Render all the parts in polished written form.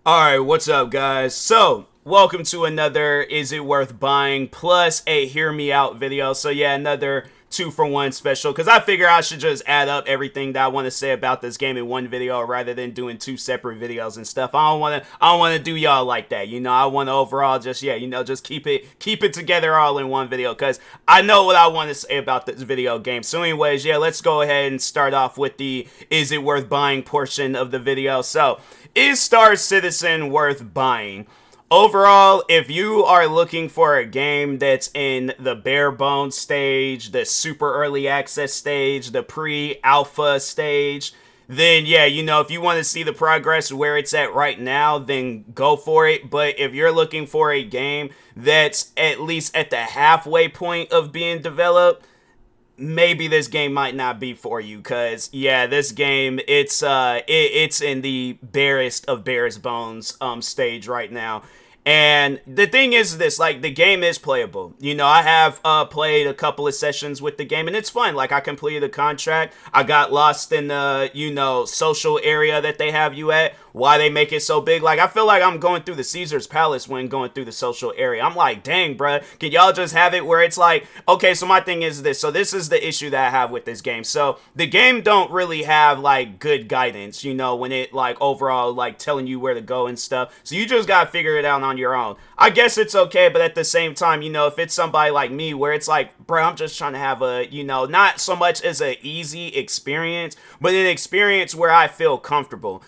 Alright, what's up, guys? So, welcome to another Is It Worth Buying plus a Hear Me Out video. So, yeah, another 2-for-1 special, because I figure I should just add up everything that I want to say about this game in one video rather than doing two separate videos and stuff. I don't want to do y'all like that. I want to overall just just keep it together all in one video, because I know what I want to say about this video game. So anyways, yeah, let's go ahead and start off with the Is It Worth Buying portion of the video. So, is Star Citizen worth buying? Overall, if you are looking for a game that's in the bare bones stage, the super early access stage, the pre-alpha stage, then yeah, if you want to see the progress where it's at right now, then go for it. But if you're looking for a game that's at least at the halfway point of being developed, maybe this game might not be for you, because yeah, this game, it's in the barest of barest bones stage right now. And the thing is this, like, the game is playable. I have played a couple of sessions with the game, and it's fun. Like, I completed the contract. I got lost in the, social area that they have you at. Why they make it so big. Like, I feel like I'm going through the Caesar's Palace when going through the social area. I'm like, dang, bruh. Can y'all just have it where it's like, okay, so my thing is this. So this is the issue that I have with this game. So the game don't really have, like, good guidance, when it, like, overall, like, telling you where to go and stuff. So you just gotta figure it out on your own. I guess it's okay, but at the same time, if it's somebody like me where it's like, bro, I'm just trying to have a, not so much as an easy experience, but an experience where I feel comfortable.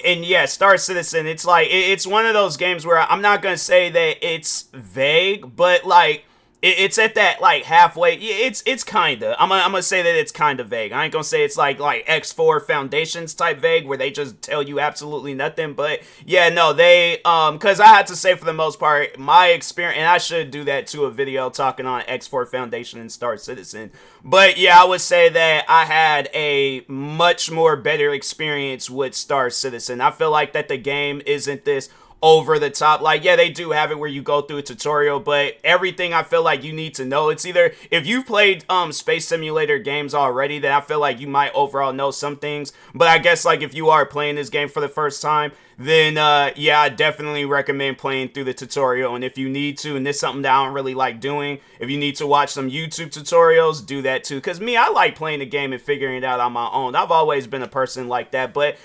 And yeah, Star Citizen, it's like, it's one of those games where I'm not gonna say that it's vague, but like, it's at that like halfway. It's kinda. I'm gonna say that it's kinda vague. I ain't gonna say it's like X4 Foundations type vague where they just tell you absolutely nothing. But yeah, no, they because I had to say for the most part my experience, and I should do that to a video talking on X4 Foundation and Star Citizen. But yeah, I would say that I had a much more better experience with Star Citizen. I feel like that the game isn't this over the top. Like, yeah, they do have it where you go through a tutorial, but everything I feel like you need to know, it's either, if you've played space simulator games already, then I feel like you might overall know some things. But I guess like if you are playing this game for the first time, then yeah, I definitely recommend playing through the tutorial. And if you need to, and this is something that I don't really like doing, if you need to watch some YouTube tutorials, do that too. Because me, I like playing the game and figuring it out on my own. I've always been a person like that. But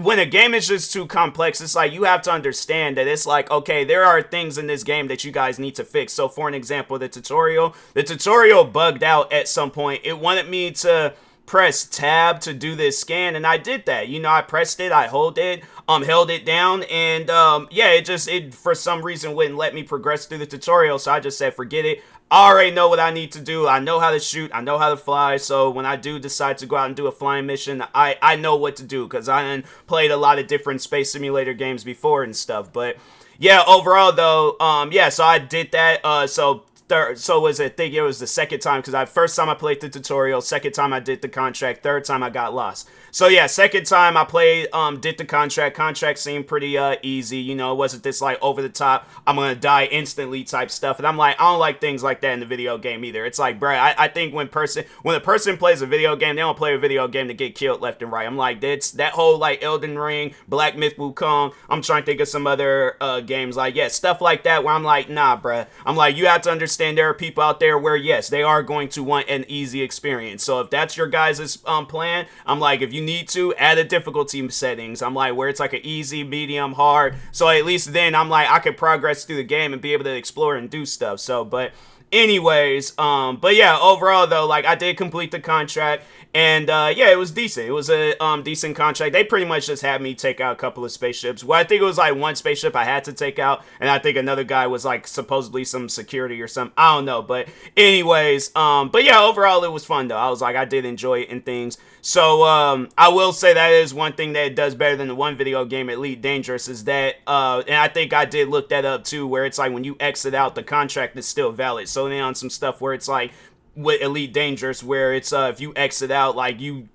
when a game is just too complex, it's like you have to understand that it's like, okay, there are things in this game that you guys need to fix. So for an example, the tutorial bugged out at some point. It wanted me to press tab to do this scan, and I did that. I pressed it, I held it down, and yeah, it for some reason wouldn't let me progress through the tutorial. So I just said, forget it. I already know what I need to do. I know how to shoot. I know how to fly. So when I do decide to go out and do a flying mission, I know what to do, because I played a lot of different space simulator games before and stuff. But yeah, overall though, yeah, so I did that. I think it was the second time, because first time I played the tutorial, second time I did the contract, third time I got lost. So yeah, second time I played, did the contract seemed pretty easy. It wasn't this like over the top, I'm gonna die instantly type stuff. And I'm like, I don't like things like that in the video game either. It's like, bruh, I think when a person plays a video game, they don't play a video game to get killed left and right. I'm like, that's that whole like Elden Ring, Black Myth Wukong. I'm trying to think of some other games like, yeah, stuff like that where I'm like, nah, bruh. I'm like, you have to understand there are people out there where, yes, they are going to want an easy experience. So if that's your guys' plan, I'm like, if you need to, add a difficulty settings. I'm like, where it's like an easy, medium, hard. So at least then I'm like, I could progress through the game and be able to explore and do stuff. So, but anyways, but yeah, overall though, like, I did complete the contract, and yeah, it was decent. It was a decent contract. They pretty much just had me take out a couple of spaceships. Well, I think it was like one spaceship I had to take out, and I think another guy was like supposedly some security or something. I don't know, but anyways, but yeah, overall it was fun though. I was like, I did enjoy it and things. So I will say that is one thing that it does better than the one video game, Elite Dangerous, is that and I think I did look that up too, where it's like when you exit out, the contract is still valid. So then on some stuff where it's like with Elite Dangerous, where it's if you exit out, like you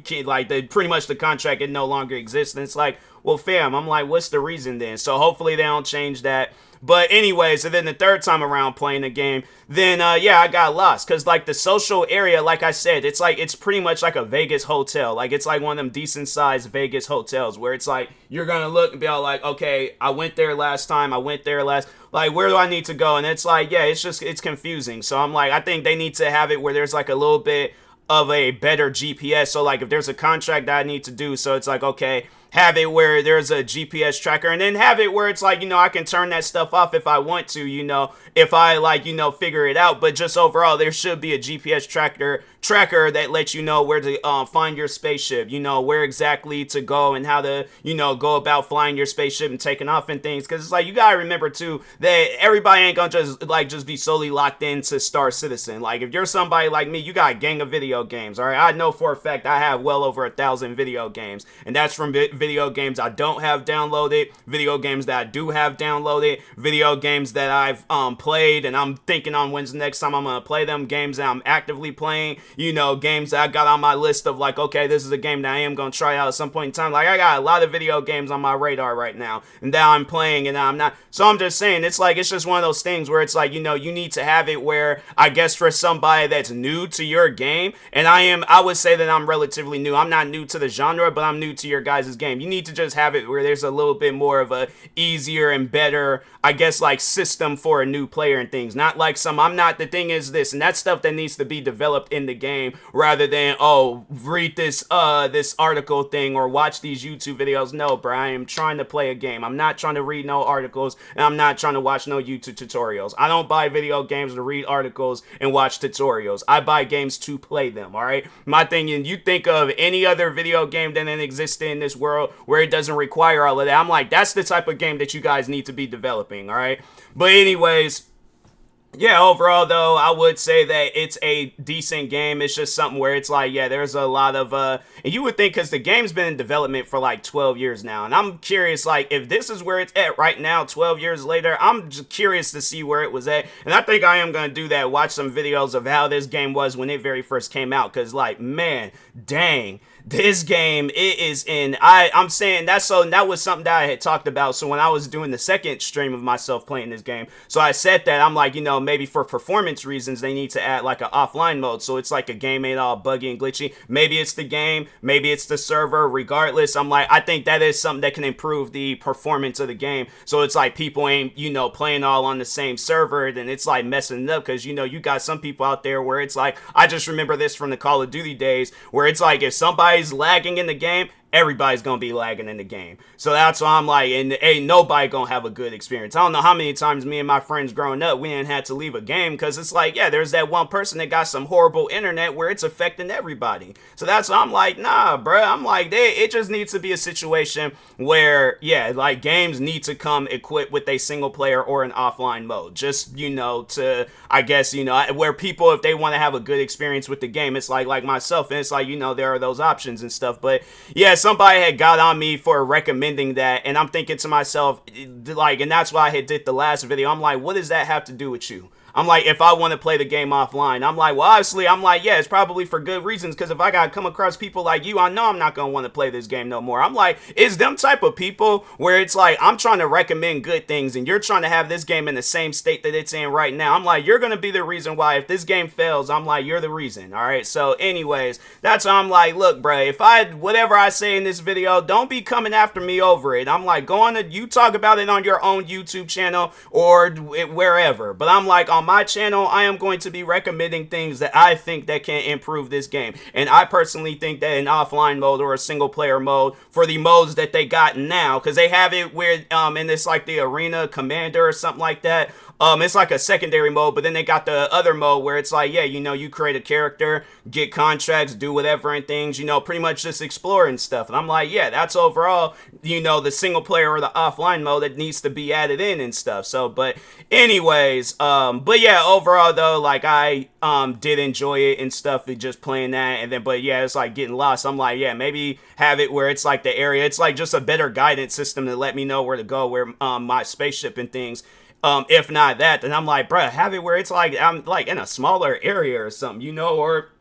can't, like, pretty much the contract, it no longer exists. And it's like, well, fam, I'm like, what's the reason then? So hopefully they don't change that. But anyways, and then the third time around playing the game, then yeah, I got lost. Because like the social area, like I said, it's like, it's pretty much like a Vegas hotel. Like it's like one of them decent sized Vegas hotels where it's like, you're going to look and be all like, okay, I went there last time. I went there last, like, where do I need to go? And it's like, yeah, it's confusing. So I'm like, I think they need to have it where there's like a little bit of a better GPS. So like if there's a contract that I need to do, so it's like, okay, have it where there's a GPS tracker, and then have it where it's like, you know, I can turn that stuff off if I want to, you know, if I like, you know, figure it out. But just overall, there should be a GPS tracker that lets you know where to find your spaceship, you know, where exactly to go and how to, you know, go about flying your spaceship and taking off and things. Because it's like, you gotta remember too that everybody ain't gonna just be solely locked into Star Citizen. Like if you're somebody like me, you got a gang of video games. All right, I know for a fact I have well over 1,000 video games, and that's from video games I don't have downloaded, video games that I do have downloaded, video games that I've played and I'm thinking on when's the next time I'm gonna play them, games that I'm actively playing, you know, games that I got on my list of like, okay, this is a game that I am gonna try out at some point in time. Like I got a lot of video games on my radar right now and that I'm playing and I'm not. So I'm just saying, it's like, it's just one of those things where it's like, you know, you need to have it where, I guess for somebody that's new to your game, and I would say that I'm relatively new. I'm not new to the genre, but I'm new to your guys' game. You need to just have it where there's a little bit more of a easier and better, I guess, like system for a new player and things. Not like the thing is this, and that's stuff that needs to be developed in the game rather than, oh, read this article thing or watch these YouTube videos. No, bro, I am trying to play a game. I'm not trying to read no articles, and I'm not trying to watch no YouTube tutorials. I don't buy video games to read articles and watch tutorials. I buy games to play them, all right? My thing, and you think of any other video game that exists in this world where it doesn't require all of that, I'm like, that's the type of game that you guys need to be developing, all right? But anyways, yeah, overall, though, I would say that it's a decent game. It's just something where it's like, yeah, there's a lot of, and you would think, because the game's been in development for like 12 years now, and I'm curious, like, if this is where it's at right now, 12 years later, I'm just curious to see where it was at, and I think I am going to do that, watch some videos of how this game was when it very first came out, because, like, man, dang, this game, it is in, I'm saying that was something that I had talked about. So when I was doing the second stream of myself playing this game, so I said that I'm like, you know, maybe for performance reasons, they need to add like an offline mode. So it's like a game ain't all buggy and glitchy. Maybe it's the game, maybe it's the server, regardless. I'm like, I think that is something that can improve the performance of the game. So it's like people ain't, you know, playing all on the same server, then it's like messing it up. Cause you know, you got some people out there where it's like, I just remember this from the Call of Duty days where it's like, if somebody's lagging in the game, everybody's gonna be lagging in the game. So that's why I'm like, and ain't nobody gonna have a good experience. I don't know how many times me and my friends growing up, we ain't had to leave a game because it's like, yeah, there's that one person that got some horrible internet where it's affecting everybody. So that's why I'm like, nah, bruh. I'm like, it just needs to be a situation where, yeah, like games need to come equipped with a single player or an offline mode. Just, you know, to, I guess, you know, where people, if they want to have a good experience with the game, it's like myself, and it's like, you know, there are those options and stuff. But yeah, somebody had got on me for recommending that, and I'm thinking to myself, like, and that's why I had did the last video. I'm like, what does that have to do with you? I'm like, if I want to play the game offline, I'm like, well, obviously, I'm like, yeah, it's probably for good reasons, because if I got to come across people like you, I know I'm not going to want to play this game no more. I'm like, it's them type of people where it's like, I'm trying to recommend good things, and you're trying to have this game in the same state that it's in right now. I'm like, you're going to be the reason why if this game fails, I'm like, you're the reason, all right? So anyways, that's why I'm like, look, bro, if whatever I say in this video, don't be coming after me over it. I'm like, go on to, you talk about it on your own YouTube channel or wherever, but I'm like, on my channel, I am going to be recommending things that I think that can improve this game. And I personally think that an offline mode or a single player mode for the modes that they got now, because they have it where and it's like the Arena Commander or something like that. It's like a secondary mode, but then they got the other mode where it's like, yeah, you know, you create a character, get contracts, do whatever and things, you know, pretty much just explore and stuff. And I'm like, yeah, that's overall, you know, the single player or the offline mode that needs to be added in and stuff. So, but anyways, but yeah, overall though, like I did enjoy it and stuff, just playing that. And then, but yeah, it's like getting lost. I'm like, yeah, maybe have it where it's like the area, it's like just a better guidance system to let me know where to go, where my spaceship and things. If not that, then I'm like, bruh, have it where it's like I'm like in a smaller area or something, you know, or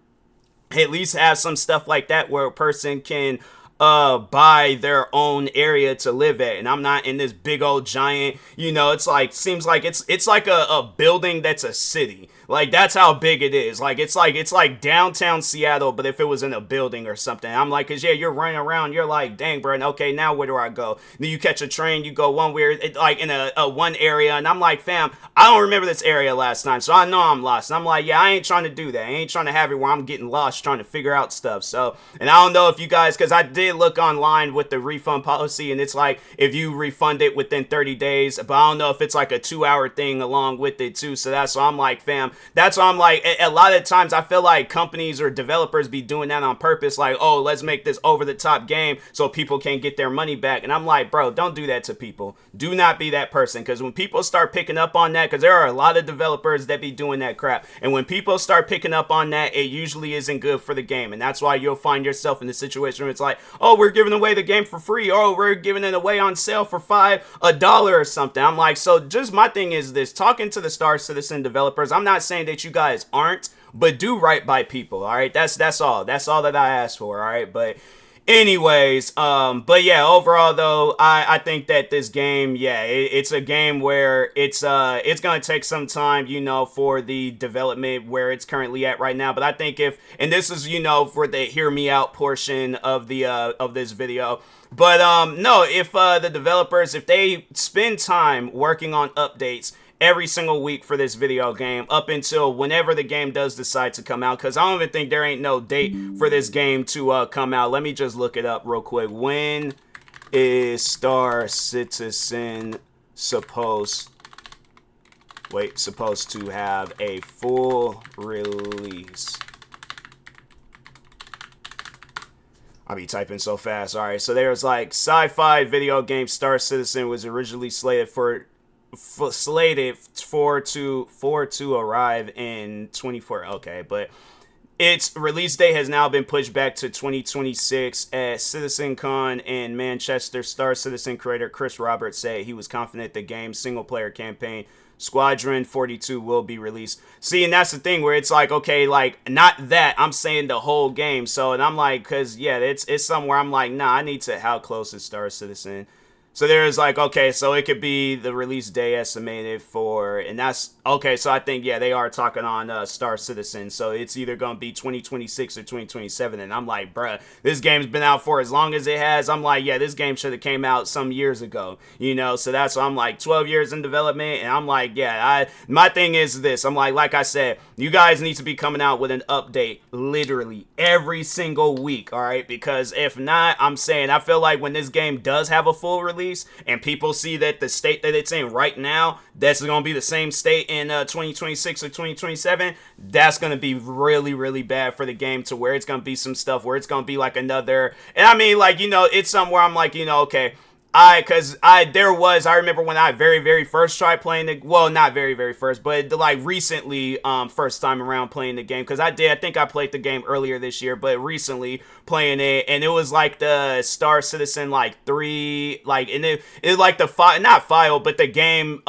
at least have some stuff like that where a person can buy their own area to live at, and I'm not in this big old giant, it's like, seems like it's like a building that's a city. Like, that's how big it is. Like it's like downtown Seattle, but if it was in a building or something. I'm like, cause yeah, you're running around, you're like, dang, bro, okay, now where do I go? Then you catch a train, you go one way, like in a one area, and I'm like, fam, I don't remember this area last time, so I know I'm lost. And I'm like, yeah, I ain't trying to do that. I ain't trying to have it where I'm getting lost trying to figure out stuff. So, and I don't know if you guys, cause I did look online with the refund policy, and it's like if you refund it within 30 days, but I don't know if it's like a 2-hour thing along with it too. So that's why I'm like, fam, that's why I'm like, a lot of times I feel like companies or developers be doing that on purpose, like, oh, let's make this over the top game so people can get their money back. And I'm like, bro, don't do that to people. Do not be that person, because when people start picking up on that, because there are a lot of developers that be doing that crap, and when people start picking up on that, it usually isn't good for the game. And that's why you'll find yourself in the situation where it's like, oh, we're giving away the game for free, oh, we're giving it away on sale for $5 or something. I'm like, so just my thing is this, talking to the Star Citizen developers, I'm not saying that you guys aren't, but do right by people. All right, that's all that I asked for. All right, but anyways, but yeah, overall though, I think that this game, yeah, it's a game where it's gonna take some time, for the development where it's currently at right now. But I think and this is, for the hear me out portion of the of this video. But no, if the developers, if they spend time working on updates every single week for this video game up until whenever the game does decide to come out, because I don't even think there ain't no date for this game to come out. Let me just look it up real quick. When is Star Citizen supposed to have a full release? I'll be typing so fast. All right, so there's like sci-fi video game Star Citizen was originally slated to arrive in 24. Okay, but its release date has now been pushed back to 2026. At CitizenCon in Manchester, Star Citizen creator Chris Roberts said he was confident the game's single-player campaign Squadron 42 will be released. See, and that's the thing where it's like, okay, like, not that, I'm saying the whole game. So, and I'm like, because, yeah, it's somewhere I'm like, nah, I need to, how close is Star Citizen? So there's like, okay, so it could be the release day estimated for, and that's, okay, so I think, yeah, they are talking on Star Citizen, so it's either going to be 2026 or 2027, and I'm like, bruh, this game's been out for as long as it has. I'm like, yeah, this game should have came out some years ago, so that's why I'm like, 12 years in development, and I'm like, yeah, my thing is this, I'm like I said, you guys need to be coming out with an update literally every single week, all right, because if not, I'm saying, I feel like when this game does have a full release, and people see that the state that it's in right now, that's going to be the same state in 2026 or 2027, that's going to be really, really bad for the game, to where it's going to be some stuff where it's going to be like another, and I mean, like, it's somewhere I'm like, okay, I remember when I very, very first tried playing the, well, not very, very first, but like recently, first time around playing the game, because I think I played the game earlier this year, but recently playing it, and it was like the Star Citizen, like 3, like, and it like the not file, but the game,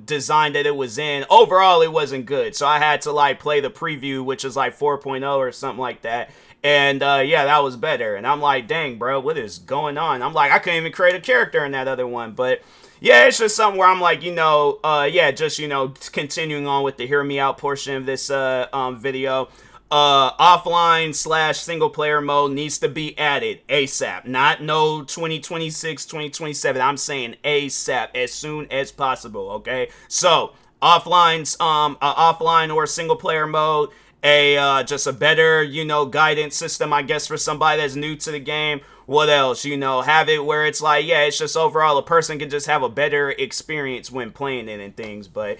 design that it was in, overall, it wasn't good, so I had to like play the preview, which is like 4.0 or something like that. And, yeah, that was better. And I'm like, dang, bro, what is going on? I'm like, I couldn't even create a character in that other one. But, yeah, it's just something where I'm like, yeah, just, continuing on with the hear me out portion of this, video. Offline / single player mode needs to be added ASAP. Not no 2026, 2027. I'm saying ASAP, as soon as possible, okay? So, offline or single player mode, just a better, guidance system, I guess, for somebody that's new to the game. What else? Have it where it's like, yeah, it's just overall a person can just have a better experience when playing it and things. But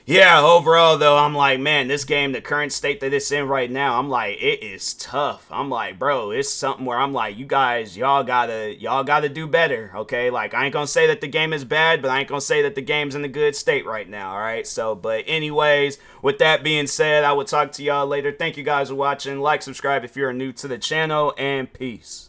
yeah, overall though, I'm like, man, this game, the current state that it's in right now, I'm like, it is tough. I'm like, bro, it's something where I'm like, you guys, y'all gotta do better, okay? Like, I ain't gonna say that the game is bad, but I ain't gonna say that the game's in a good state right now, all right? So, but anyways, with that being said, I will talk to y'all later. Thank you guys for watching. Like, subscribe if you're new to the channel, and peace.